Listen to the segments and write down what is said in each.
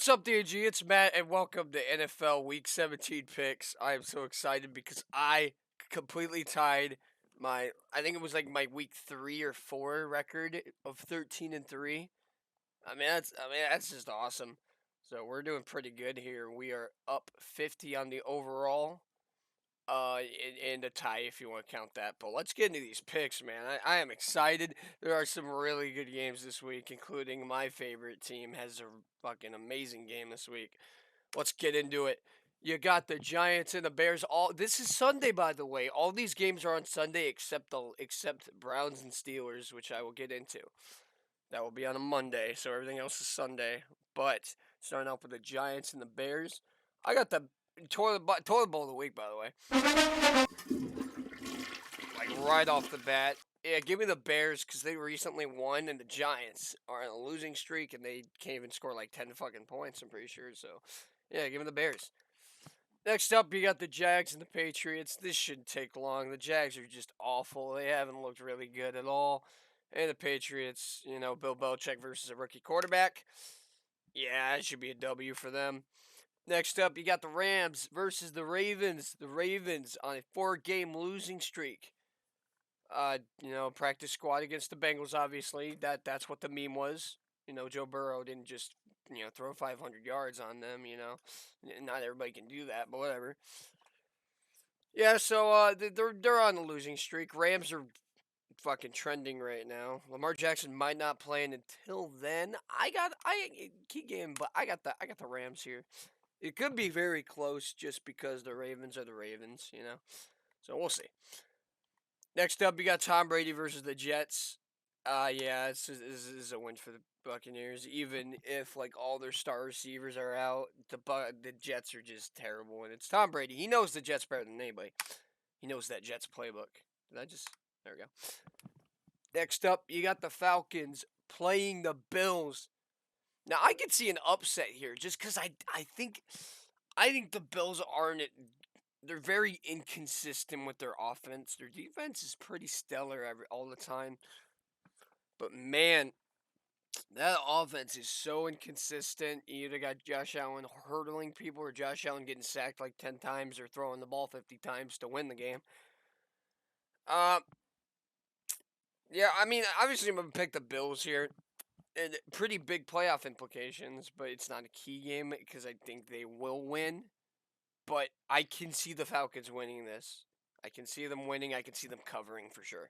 What's up, DG? It's Matt, and welcome to NFL Week 17 picks. I am so excited because I completely tied I think it was like my Week 3 or 4 record of 13-3. That's just awesome. So we're doing pretty good here. We are up 50 on the overall, and a tie if you want to count that. But let's get into these picks, man. I am excited. There are some really good games this week, including my favorite team has a fucking amazing game this week. Let's get into it. You got the Giants and the Bears. All this is Sunday, by the way. All these games are on Sunday except Browns and Steelers, which I will get into. That will be on a Monday, so everything else is Sunday. But starting off with the Giants and the Bears, I got the toilet bowl of the week, by the way. Like right off the bat. Yeah, give me the Bears because they recently won, and the Giants are on a losing streak, and they can't even score like 10 fucking points, I'm pretty sure. So, yeah, give me the Bears. Next up, you got the Jags and the Patriots. This shouldn't take long. The Jags are just awful. They haven't looked really good at all. And the Patriots, Bill Belichick versus a rookie quarterback. Yeah, it should be a W for them. Next up, you got the Rams versus the Ravens. The Ravens on a 4-game losing streak. Practice squad against the Bengals, obviously. That's what the meme was. Joe Burrow didn't just, throw 500 yards on them, Not everybody can do that, but whatever. Yeah, so they're on a losing streak. Rams are fucking trending right now. Lamar Jackson might not play until then. Key game, but I got the Rams here. It could be very close just because the Ravens are the Ravens, So we'll see. Next up, you got Tom Brady versus the Jets. This is a win for the Buccaneers. Even if like all their star receivers are out, the Jets are just terrible, and it's Tom Brady. He knows the Jets better than anybody. He knows that Jets playbook. There we go. Next up, you got the Falcons playing the Bills. Now I could see an upset here, just because I think the Bills aren't. They're very inconsistent with their offense. Their defense is pretty stellar all the time. But man, that offense is so inconsistent. You either got Josh Allen hurdling people or Josh Allen getting sacked like 10 times or throwing the ball 50 times to win the game. Obviously I'm going to pick the Bills here. And pretty big playoff implications, but it's not a key game because I think they will win. But I can see the Falcons winning this. I can see them winning. I can see them covering for sure.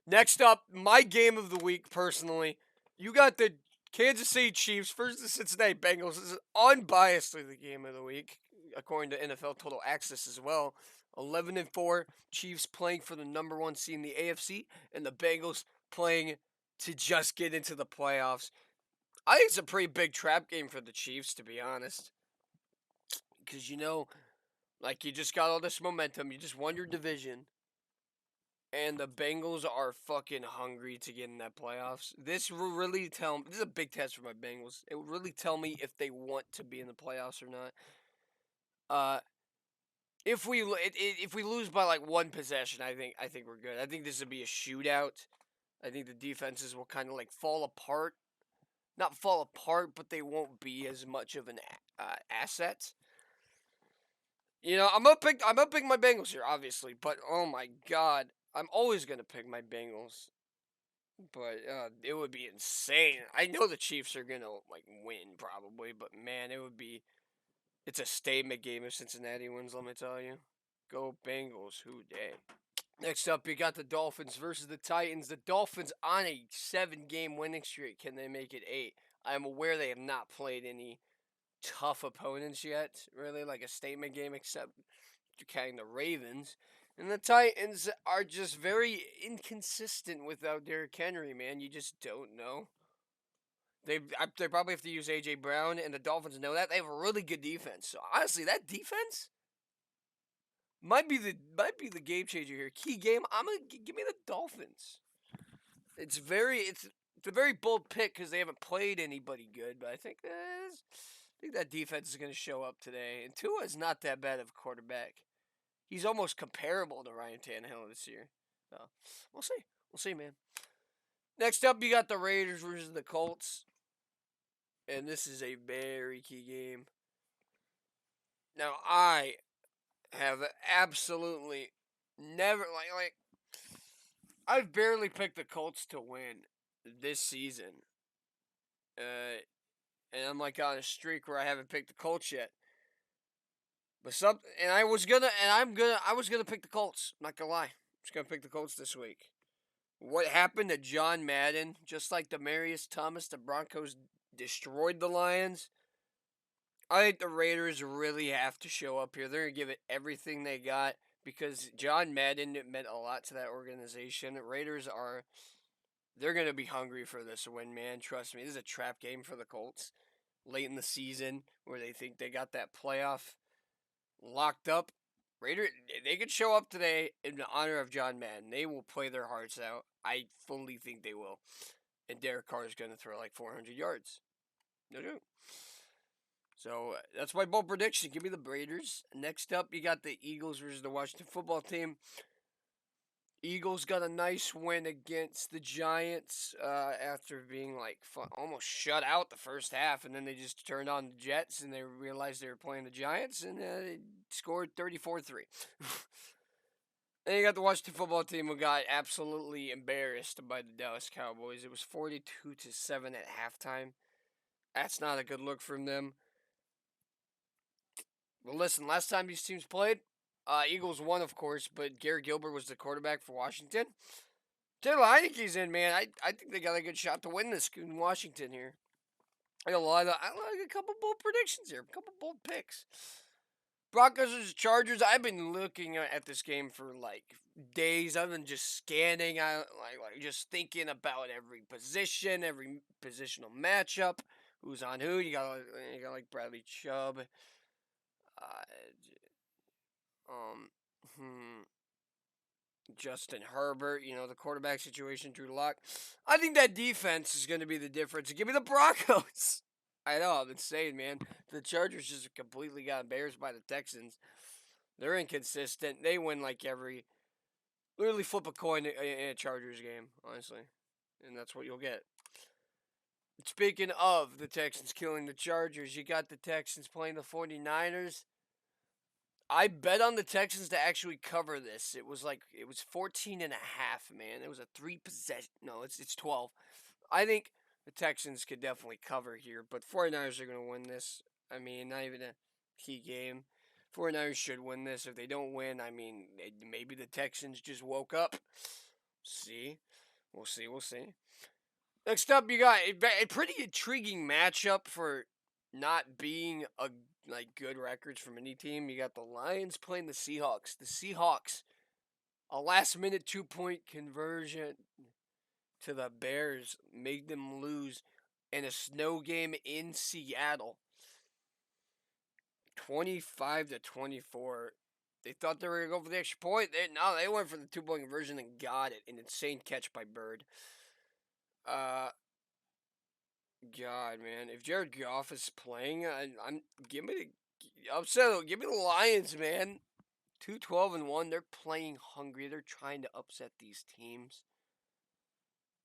Next up, my game of the week, personally. You got the Kansas City Chiefs versus the Cincinnati Bengals. This is unbiasedly the game of the week, according to NFL Total Access as well. 11-4, Chiefs playing for the number 1 seed in the AFC, and the Bengals playing to just get into the playoffs. I think it's a pretty big trap game for the Chiefs, to be honest. Because, you just got all this momentum. You just won your division. And the Bengals are fucking hungry to get in that playoffs. This will really tell me. This is a big test for my Bengals. It will really tell me if they want to be in the playoffs or not. If we lose by like one possession, I think we're good. I think this will be a shootout. I think the defenses will kind of like fall apart. Not fall apart, but they won't be as much of an asset. I'm gonna pick my Bengals here, obviously, but oh my god, I'm always gonna pick my Bengals. But it would be insane. I know the Chiefs are gonna like win probably, but man, it's a statement game if Cincinnati wins. Let me tell you, go Bengals, who day. Next up, you got the Dolphins versus the Titans. The Dolphins on a 7-game winning streak. Can they make it 8? I'm aware they have not played any tough opponents yet, really, like a statement game, except counting the Ravens. And the Titans are just very inconsistent without Derrick Henry, man. You just don't know. They probably have to use A.J. Brown, and the Dolphins know that. They have a really good defense. So, honestly, that defense might be the game changer here. Key game, give me the Dolphins. It's a very bold pick because they haven't played anybody good, but I think that defense is going to show up today. And Tua is not that bad of a quarterback. He's almost comparable to Ryan Tannehill this year. So, we'll see. We'll see, man. Next up, you got the Raiders versus the Colts. and this is a very key game. Now, I have absolutely never I've barely picked the Colts to win this season, and I'm like on a streak where I haven't picked the Colts yet. But I was gonna pick the Colts. I'm not gonna lie, I'm just gonna pick the Colts this week. What happened to John Madden? Just like Demaryius Thomas, the Broncos destroyed the Lions. I think the Raiders really have to show up here. They're going to give it everything they got because John Madden meant a lot to that organization. They're going to be hungry for this win, man. Trust me. This is a trap game for the Colts late in the season where they think they got that playoff locked up. Raiders, they could show up today in honor of John Madden. They will play their hearts out. I fully think they will. And Derek Carr is going to throw like 400 yards. No joke. So that's my bold prediction. Give me the Raiders. Next up, you got the Eagles versus the Washington football team. Eagles got a nice win against the Giants after being almost shut out the first half, and then they just turned on the Jets and they realized they were playing the Giants and they scored 34-3. Then you got the Washington football team who got absolutely embarrassed by the Dallas Cowboys. It was 42-7 at halftime. That's not a good look from them. Well, listen, last time these teams played, Eagles won, of course, but Garrett Gilbert was the quarterback for Washington. Taylor Heineke's in, man. I think they got a good shot to win this in Washington here. I like a couple bold predictions here, a couple bold picks. Broncos versus Chargers. I've been looking at this game for days. I've been just scanning, just thinking about every position, every positional matchup, who's on who. You got Bradley Chubb. Justin Herbert, the quarterback situation, Drew Lock. I think that defense is going to be the difference. Give me the Broncos. I know, I'm insane, man. The Chargers just completely got embarrassed by the Texans. They're inconsistent. They win literally flip a coin in a Chargers game, honestly. And that's what you'll get. Speaking of the Texans killing the Chargers, you got the Texans playing the 49ers. I bet on the Texans to actually cover this. It was 14 and a half, man. It was a 3 possession. No, it's 12. I think the Texans could definitely cover here, but 49ers are going to win this. I mean, not even a key game. 49ers should win this. If they don't win, maybe the Texans just woke up. We'll see. Next up, you got a pretty intriguing matchup for not being good records from any team. You got the Lions playing the Seahawks. The Seahawks, a last-minute 2-point conversion to the Bears made them lose in a snow game in Seattle. 25-24. They thought they were going to go for the extra point. They went for the 2-point conversion and got it. An insane catch by Bird. God, man, if Jared Goff is playing, give me the Lions, man. 2-12-1. They're playing hungry. They're trying to upset these teams.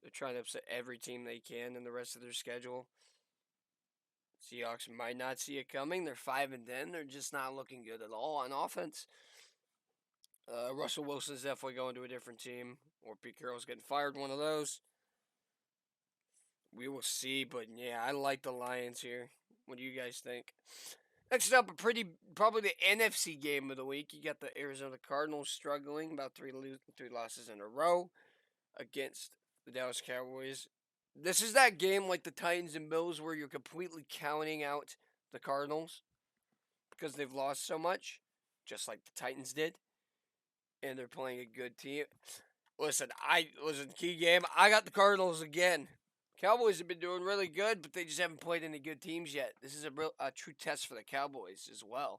They're trying to upset every team they can in the rest of their schedule. Seahawks might not see it coming. They're 5-10. They're just not looking good at all on offense. Russell Wilson's definitely going to a different team, or Pete Carroll's getting fired. One of those. We will see, but yeah, I like the Lions here. What do you guys think? Next up, probably the NFC game of the week. You got the Arizona Cardinals struggling, about three losses in a row against the Dallas Cowboys. This is that game like the Titans and Bills where you're completely counting out the Cardinals because they've lost so much, just like the Titans did, and they're playing a good team. Listen, key game. I got the Cardinals again. Cowboys have been doing really good, but they just haven't played any good teams yet. This is a true test for the Cowboys as well,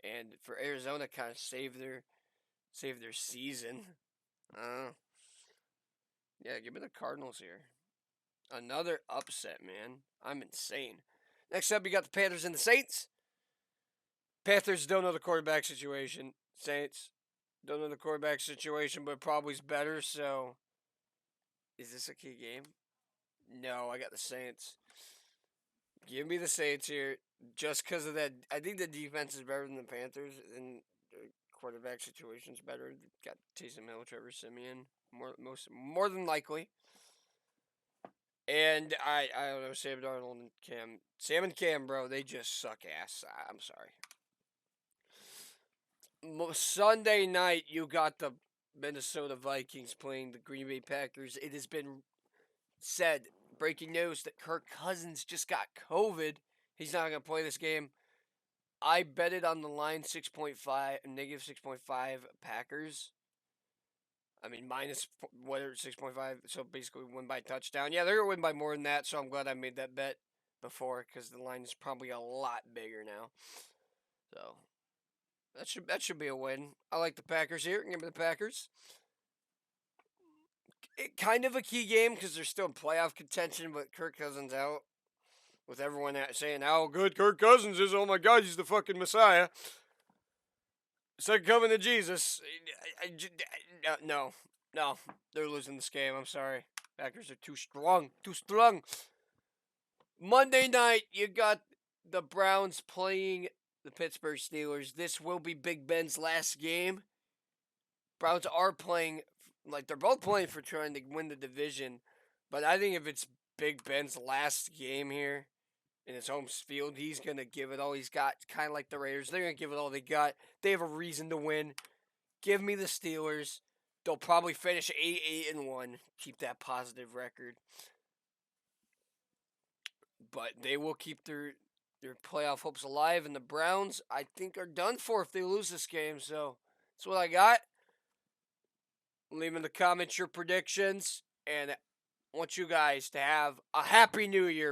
and for Arizona, kind of save their season. Yeah, give me the Cardinals here. Another upset, man. I'm insane. Next up, you got the Panthers and the Saints. Panthers don't know the quarterback situation. Saints don't know the quarterback situation, but probably is better. So, is this a key game? No, I got the Saints. Give me the Saints here, just because of that. I think the defense is better than the Panthers, and the quarterback situation's better. Got Taysom Hill, Trevor Simeon, more than likely. And I don't know, Sam Darnold and Cam. Sam and Cam, bro, they just suck ass. I'm sorry. Sunday night, you got the Minnesota Vikings playing the Green Bay Packers. It has been said, breaking news, that Kirk Cousins just got COVID. He's not going to play this game. I bet it on the line 6.5, negative 6.5 Packers. I mean, minus whatever 6.5, so basically win by touchdown. Yeah, they're going to win by more than that, so I'm glad I made that bet before because the line is probably a lot bigger now. So that should be a win. I like the Packers here. Give me the Packers. Kind of a key game because they're still in playoff contention, but Kirk Cousins out. With everyone saying how good Kirk Cousins is, oh my God, he's the fucking Messiah. Second coming to Jesus. No, they're losing this game. I'm sorry. Packers are too strong. Monday night, you got the Browns playing the Pittsburgh Steelers. This will be Big Ben's last game. Browns are playing, like they're both playing for trying to win the division. But I think if it's Big Ben's last game here, in his home field, he's going to give it all he's got, kind of like the Raiders. They're going to give it all they got. They have a reason to win. Give me the Steelers. They'll probably finish 8-1, keep that positive record. But they will keep their playoff hopes alive. And the Browns, I think, are done for if they lose this game. So that's what I got. Leave in the comments your predictions. And I want you guys to have a happy new year.